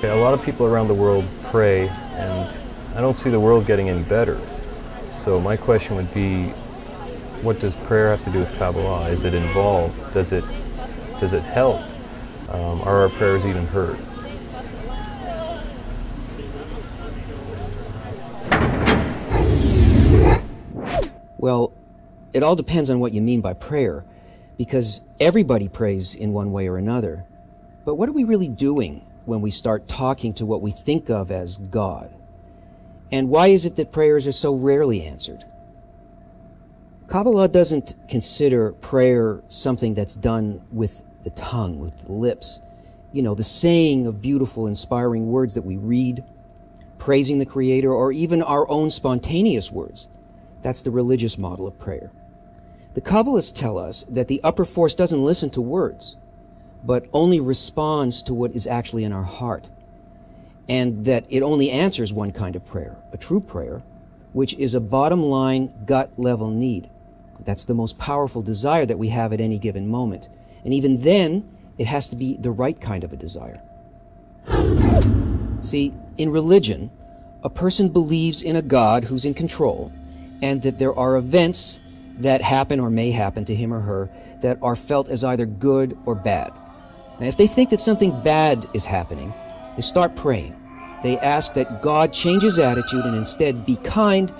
A lot of people around the world pray, and I don't see the world getting any better. So my question would be, what does prayer have to do with Kabbalah? Is it involved? Does it help? Are our prayers even heard? Well, it all depends on what you mean by prayer, because everybody prays in one way or another. But what are we really doing when we start talking to what we think of as God? And why is it that prayers are so rarely answered? Kabbalah doesn't consider prayer something that's done with the tongue, with the lips. You know, the saying of beautiful, inspiring words that we read, praising the Creator, or even our own spontaneous words. That's the religious model of prayer. The Kabbalists tell us that the upper force doesn't listen to words, but only responds to what is actually in our heart, and that it only answers one kind of prayer, a true prayer, which is a bottom-line, gut-level need. That's the most powerful desire that we have at any given moment. And even then, it has to be the right kind of a desire. See, in religion, a person believes in a God who's in control, and that there are events that happen or may happen to him or her that are felt as either good or bad. Now, if they think that something bad is happening, they start praying. They ask that God change his attitude and instead be kind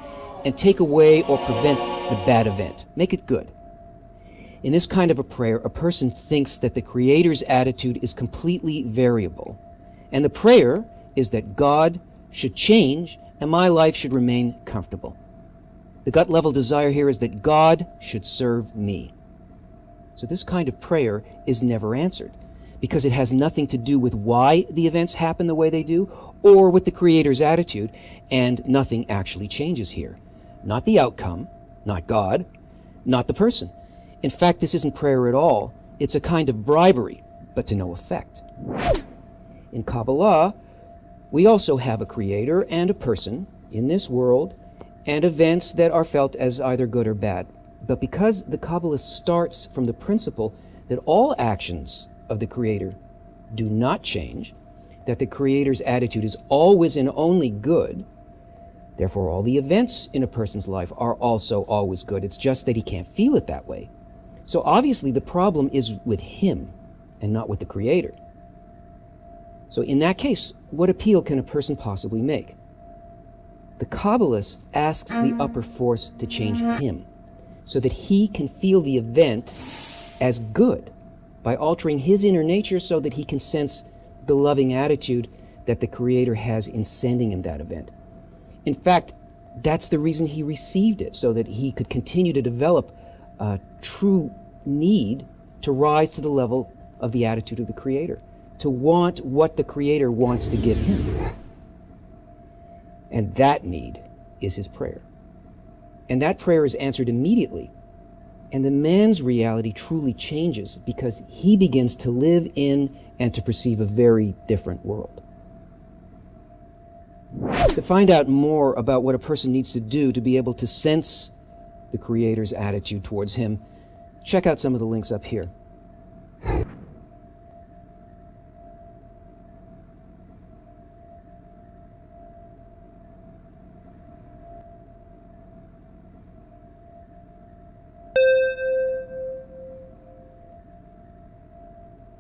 and take away or prevent the bad event. Make it good. In this kind of a prayer, a person thinks that the Creator's attitude is completely variable, and the prayer is that God should change and my life should remain comfortable. The gut-level desire here is that God should serve me. So this kind of prayer is never answered, because it has nothing to do with why the events happen the way they do, or with the Creator's attitude, and nothing actually changes here. Not the outcome, not God, not the person. In fact, this isn't prayer at all. It's a kind of bribery, but to no effect. In Kabbalah, we also have a Creator and a person in this world, and events that are felt as either good or bad. But because the Kabbalah starts from the principle that all actions of the Creator do not change, that the Creator's attitude is always and only good, therefore all the events in a person's life are also always good. It's just that he can't feel it that way. So obviously the problem is with him and not with the Creator. So in that case, what appeal can a person possibly make? The Kabbalist asks the upper force to change him so that he can feel the event as good by altering his inner nature so that he can sense the loving attitude that the Creator has in sending him that event. In fact, that's the reason he received it, so that he could continue to develop a true need to rise to the level of the attitude of the Creator, to want what the Creator wants to give him. And that need is his prayer. And that prayer is answered immediately. And the man's reality truly changes because he begins to live in and to perceive a very different world. To find out more about what a person needs to do to be able to sense the Creator's attitude towards him, check out some of the links up here.